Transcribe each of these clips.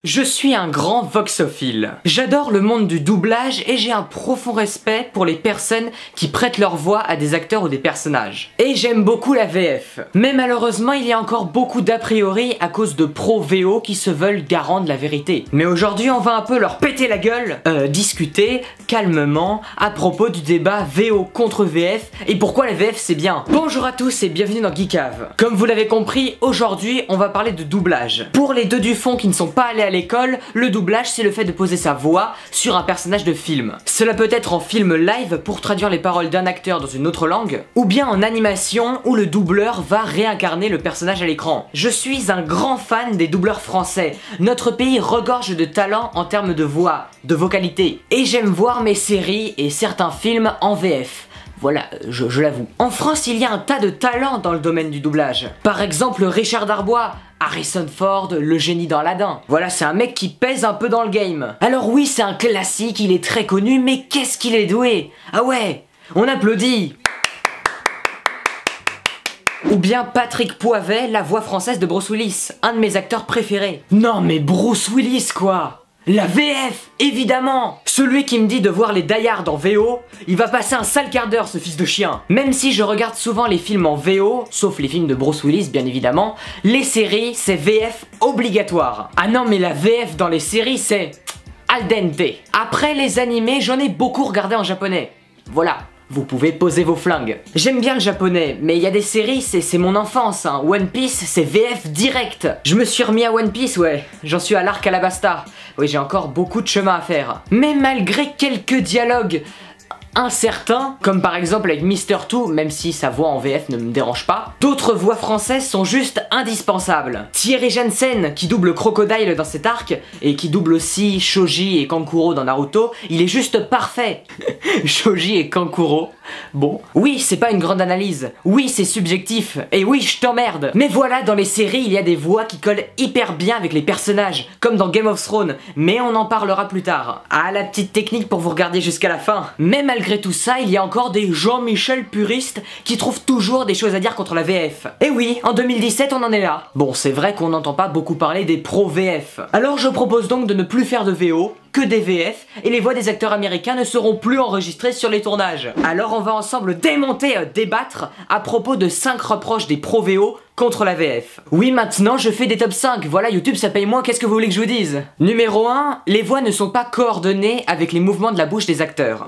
Je suis un grand voxophile. J'adore le monde du doublage et j'ai un profond respect pour les personnes qui prêtent leur voix à des acteurs ou des personnages. Et j'aime beaucoup la VF. Mais malheureusement, il y a encore beaucoup d'a priori à cause de pros VO qui se veulent garants de la vérité. Mais aujourd'hui, on va un peu leur péter la gueule, discuter calmement à propos du débat VO contre VF et pourquoi la VF c'est bien. Bonjour à tous et bienvenue dans Geekave. Comme vous l'avez compris, aujourd'hui, on va parler de doublage. Pour les deux du fond qui ne sont pas allés à l'école, le doublage c'est le fait de poser sa voix sur un personnage de film. Cela peut être en film live pour traduire les paroles d'un acteur dans une autre langue, ou bien en animation où le doubleur va réincarner le personnage à l'écran. Je suis un grand fan des doubleurs français. Notre pays regorge de talent en termes de voix, de vocalité. Et j'aime voir mes séries et certains films en VF. Voilà, je l'avoue. En France, il y a un tas de talents dans le domaine du doublage. Par exemple, Richard Darbois, Harrison Ford, le génie dans Aladdin. Voilà, c'est un mec qui pèse un peu dans le game. Alors oui, c'est un classique, il est très connu, mais qu'est-ce qu'il est doué! Ah ouais, on applaudit! Ou bien Patrick Poivet, la voix française de Bruce Willis, un de mes acteurs préférés. Non mais Bruce Willis quoi! La VF, évidemment! Celui qui me dit de voir les Die Hard en VO, il va passer un sale quart d'heure ce fils de chien. Même si je regarde souvent les films en VO, sauf les films de Bruce Willis bien évidemment, les séries c'est VF obligatoire. Ah non mais la VF dans les séries c'est al dente. Après les animés, j'en ai beaucoup regardé en japonais. Voilà. Vous pouvez poser vos flingues. J'aime bien le japonais, mais il y a des séries, c'est mon enfance, hein. One Piece, c'est VF direct. Je me suis remis à One Piece, ouais. J'en suis à l'arc Alabasta. Oui, j'ai encore beaucoup de chemin à faire. Mais malgré quelques dialogues incertains, comme par exemple avec Mister Two, même si sa voix en VF ne me dérange pas, d'autres voix françaises sont juste indispensables. Thierry Janssen, qui double Crocodile dans cet arc, et qui double aussi Shoji et Kankuro dans Naruto, il est juste parfait. Shoji et Kankuro, bon. Oui, c'est pas une grande analyse, oui, c'est subjectif, et oui, je t'emmerde. Mais voilà, dans les séries, il y a des voix qui collent hyper bien avec les personnages, comme dans Game of Thrones, mais on en parlera plus tard. Ah, la petite technique pour vous regarder jusqu'à la fin. Mais malgré tout ça, il y a encore des Jean-Michel puristes qui trouvent toujours des choses à dire contre la VF. Et oui, en 2017, on en est là. Bon, c'est vrai qu'on n'entend pas beaucoup parler des pros VF. Alors je propose donc de ne plus faire de VO, que des VF, et les voix des acteurs américains ne seront plus enregistrées sur les tournages. Alors on va ensemble démonter, débattre à propos de 5 reproches des pros VO contre la VF. Oui, maintenant je fais des top 5, voilà, YouTube ça paye moins, qu'est-ce que vous voulez que je vous dise? Numéro 1, les voix ne sont pas coordonnées avec les mouvements de la bouche des acteurs.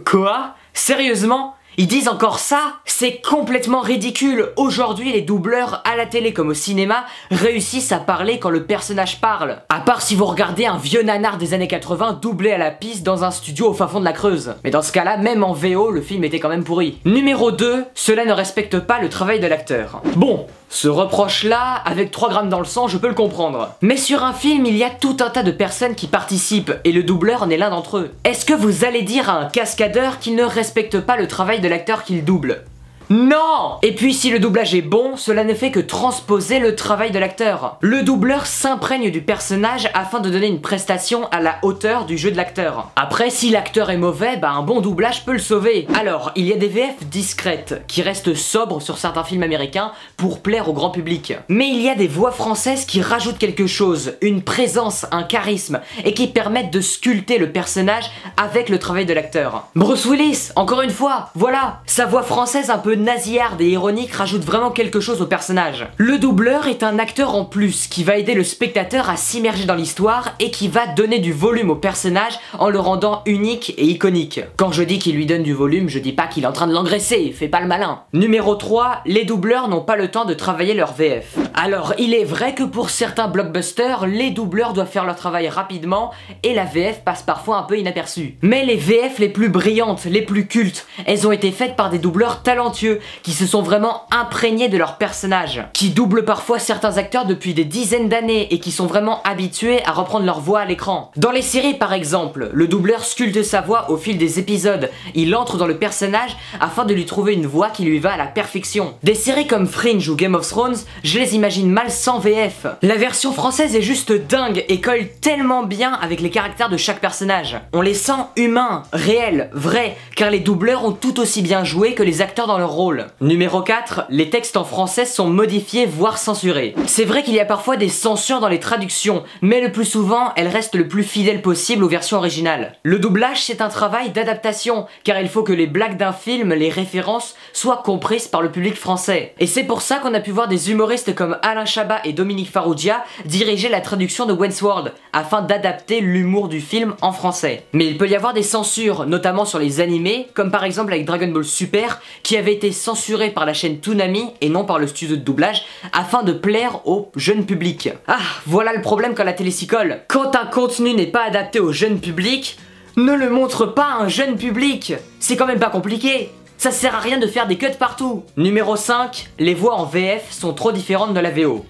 Quoi? Sérieusement? Ils disent encore ça? C'est complètement ridicule. Aujourd'hui, les doubleurs à la télé comme au cinéma réussissent à parler quand le personnage parle. À part si vous regardez un vieux nanar des années 80 doublé à la piste dans un studio au fin fond de la Creuse. Mais dans ce cas-là, même en VO, le film était quand même pourri. Numéro 2, cela ne respecte pas le travail de l'acteur. Bon, ce reproche-là, avec 3 grammes dans le sang, je peux le comprendre. Mais sur un film, il y a tout un tas de personnes qui participent, et le doubleur en est l'un d'entre eux. Est-ce que vous allez dire à un cascadeur qu'il ne respecte pas le travail de l'acteur qu'il double? Non! Et puis si le doublage est bon, cela ne fait que transposer le travail de l'acteur. Le doubleur s'imprègne du personnage afin de donner une prestation à la hauteur du jeu de l'acteur. Après, si l'acteur est mauvais, bah un bon doublage peut le sauver. Alors, il y a des VF discrètes, qui restent sobres sur certains films américains pour plaire au grand public. Mais il y a des voix françaises qui rajoutent quelque chose, une présence, un charisme, et qui permettent de sculpter le personnage avec le travail de l'acteur. Bruce Willis, encore une fois, voilà, sa voix française un peu nasillarde et ironique rajoute vraiment quelque chose au personnage. Le doubleur est un acteur en plus qui va aider le spectateur à s'immerger dans l'histoire et qui va donner du volume au personnage en le rendant unique et iconique. Quand je dis qu'il lui donne du volume, je dis pas qu'il est en train de l'engraisser, fais pas le malin. Numéro 3, les doubleurs n'ont pas le temps de travailler leur VF. Alors, il est vrai que pour certains blockbusters, les doubleurs doivent faire leur travail rapidement et la VF passe parfois un peu inaperçue. Mais les VF les plus brillantes, les plus cultes, elles ont été faites par des doubleurs talentueux qui se sont vraiment imprégnés de leur personnage, qui doublent parfois certains acteurs depuis des dizaines d'années et qui sont vraiment habitués à reprendre leur voix à l'écran. Dans les séries par exemple, le doubleur sculpte sa voix au fil des épisodes, il entre dans le personnage afin de lui trouver une voix qui lui va à la perfection. Des séries comme Fringe ou Game of Thrones, je les imagine mal sans VF. La version française est juste dingue et colle tellement bien avec les caractères de chaque personnage. On les sent humains, réels, vrais, car les doubleurs ont tout aussi bien joué que les acteurs dans leur rôle. Numéro 4, les textes en français sont modifiés voire censurés. C'est vrai qu'il y a parfois des censures dans les traductions, mais le plus souvent, elles restent le plus fidèles possible aux versions originales. Le doublage, c'est un travail d'adaptation, car il faut que les blagues d'un film, les références, soient comprises par le public français. Et c'est pour ça qu'on a pu voir des humoristes comme Alain Chabat et Dominique Farrugia diriger la traduction de Wayne's World, afin d'adapter l'humour du film en français. Mais il peut y avoir des censures, notamment sur les animés, comme par exemple avec Dragon Ball Super, qui avait été censuré par la chaîne Toonami et non par le studio de doublage, afin de plaire au jeune public. Ah, voilà le problème quand la télé s'y colle. Quand un contenu n'est pas adapté au jeune public, ne le montre pas à un jeune public. C'est quand même pas compliqué. Ça sert à rien de faire des cuts partout. Numéro 5, les voix en VF sont trop différentes de la VO.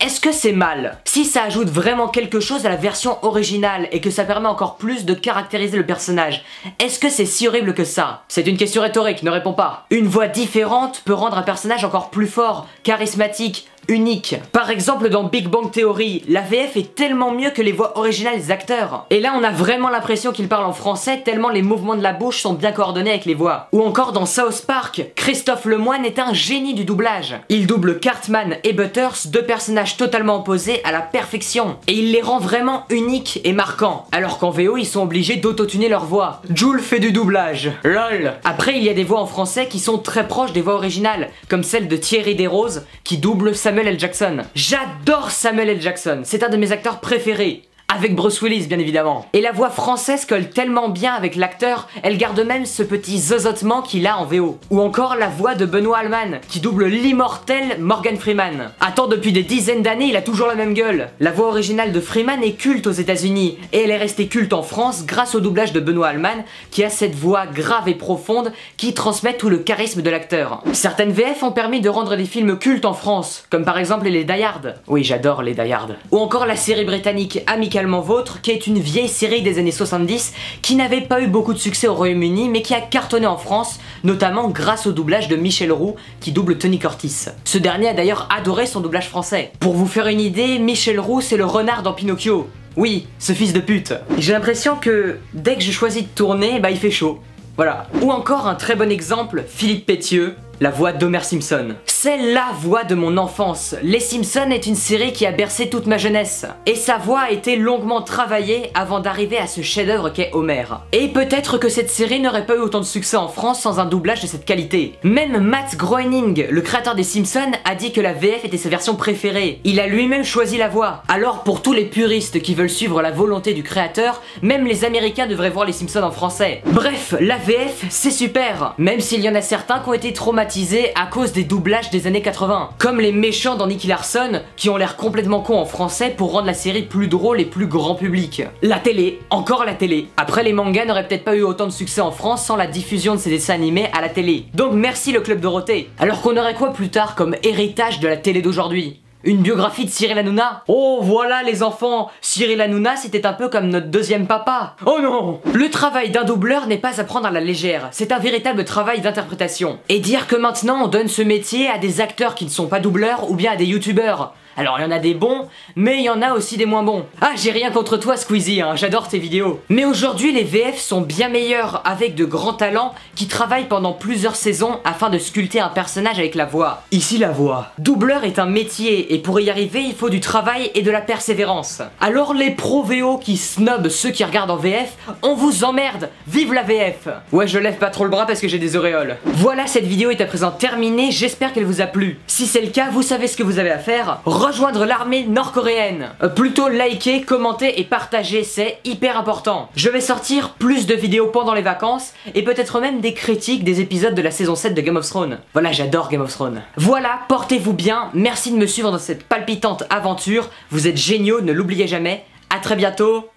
Est-ce que c'est mal? Si ça ajoute vraiment quelque chose à la version originale et que ça permet encore plus de caractériser le personnage, est-ce que c'est si horrible que ça? C'est une question rhétorique, ne réponds pas. Une voix différente peut rendre un personnage encore plus fort, charismatique, unique. Par exemple dans Big Bang Theory, la VF est tellement mieux que les voix originales des acteurs. Et là on a vraiment l'impression qu'ils parlent en français tellement les mouvements de la bouche sont bien coordonnés avec les voix. Ou encore dans South Park, Christophe Lemoine est un génie du doublage. Il double Cartman et Butters, deux personnages totalement opposés à la perfection. Et il les rend vraiment uniques et marquants. Alors qu'en VO ils sont obligés d'autotuner leur voix. Jul fait du doublage. LOL. Après il y a des voix en français qui sont très proches des voix originales, comme celle de Thierry Desroses qui double Samuel L. Jackson. J'adore Samuel L. Jackson, c'est un de mes acteurs préférés. Avec Bruce Willis bien évidemment. Et la voix française colle tellement bien avec l'acteur, elle garde même ce petit zozotement qu'il a en VO. Ou encore la voix de Benoît Alman, qui double l'immortel Morgan Freeman. Attends, depuis des dizaines d'années, il a toujours la même gueule. La voix originale de Freeman est culte aux États-Unis et elle est restée culte en France grâce au doublage de Benoît Alman, qui a cette voix grave et profonde qui transmet tout le charisme de l'acteur. Certaines VF ont permis de rendre des films cultes en France, comme par exemple les Die Hard. Oui, j'adore les Die Hard. Ou encore la série britannique Amicalement Vôtre, qui est une vieille série des années 70 qui n'avait pas eu beaucoup de succès au Royaume-Uni mais qui a cartonné en France, notamment grâce au doublage de Michel Roux qui double Tony Curtis. Ce dernier a d'ailleurs adoré son doublage français. Pour vous faire une idée, Michel Roux c'est le renard dans Pinocchio. Oui, ce fils de pute. J'ai l'impression que dès que je choisis de tourner, bah il fait chaud. Voilà. Ou encore un très bon exemple, Philippe Pétieux, la voix d'Homer Simpson. C'est la voix de mon enfance. Les Simpsons est une série qui a bercé toute ma jeunesse. Et sa voix a été longuement travaillée avant d'arriver à ce chef-d'œuvre qu'est Homer. Et peut-être que cette série n'aurait pas eu autant de succès en France sans un doublage de cette qualité. Même Matt Groening, le créateur des Simpsons, a dit que la VF était sa version préférée. Il a lui-même choisi la voix. Alors pour tous les puristes qui veulent suivre la volonté du créateur, même les Américains devraient voir les Simpsons en français. Bref, la VF, c'est super. Même s'il y en a certains qui ont été traumatisés à cause des doublages des années 80. Comme les méchants dans Nicky Larson, qui ont l'air complètement cons en français pour rendre la série plus drôle et plus grand public. La télé, encore la télé. Après, les mangas n'auraient peut-être pas eu autant de succès en France sans la diffusion de ces dessins animés à la télé. Donc merci le Club Dorothée. Alors qu'on aurait quoi plus tard comme héritage de la télé d'aujourd'hui? Une biographie de Cyril Hanouna? Oh voilà les enfants, Cyril Hanouna c'était un peu comme notre deuxième papa. Oh non! Le travail d'un doubleur n'est pas à prendre à la légère, c'est un véritable travail d'interprétation. Et dire que maintenant on donne ce métier à des acteurs qui ne sont pas doubleurs ou bien à des youtubeurs. Alors il y en a des bons, mais il y en a aussi des moins bons. Ah, j'ai rien contre toi Squeezie, hein, j'adore tes vidéos. Mais aujourd'hui les VF sont bien meilleurs avec de grands talents qui travaillent pendant plusieurs saisons afin de sculpter un personnage avec la voix. Ici la voix. Doubleur est un métier et pour y arriver il faut du travail et de la persévérance. Alors les pros VO qui snobent ceux qui regardent en VF, on vous emmerde. Vive la VF. Ouais, je lève pas trop le bras parce que j'ai des auréoles. Voilà, cette vidéo est à présent terminée, j'espère qu'elle vous a plu. Si c'est le cas, vous savez ce que vous avez à faire. Rejoindre l'armée nord-coréenne. Plutôt liker, commenter et partager, c'est hyper important. Je vais sortir plus de vidéos pendant les vacances et peut-être même des critiques des épisodes de la saison 7 de Game of Thrones. Voilà, j'adore Game of Thrones. Voilà, portez-vous bien, merci de me suivre dans cette palpitante aventure. Vous êtes géniaux, ne l'oubliez jamais. À très bientôt.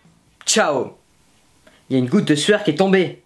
Ciao. Il y a une goutte de sueur qui est tombée.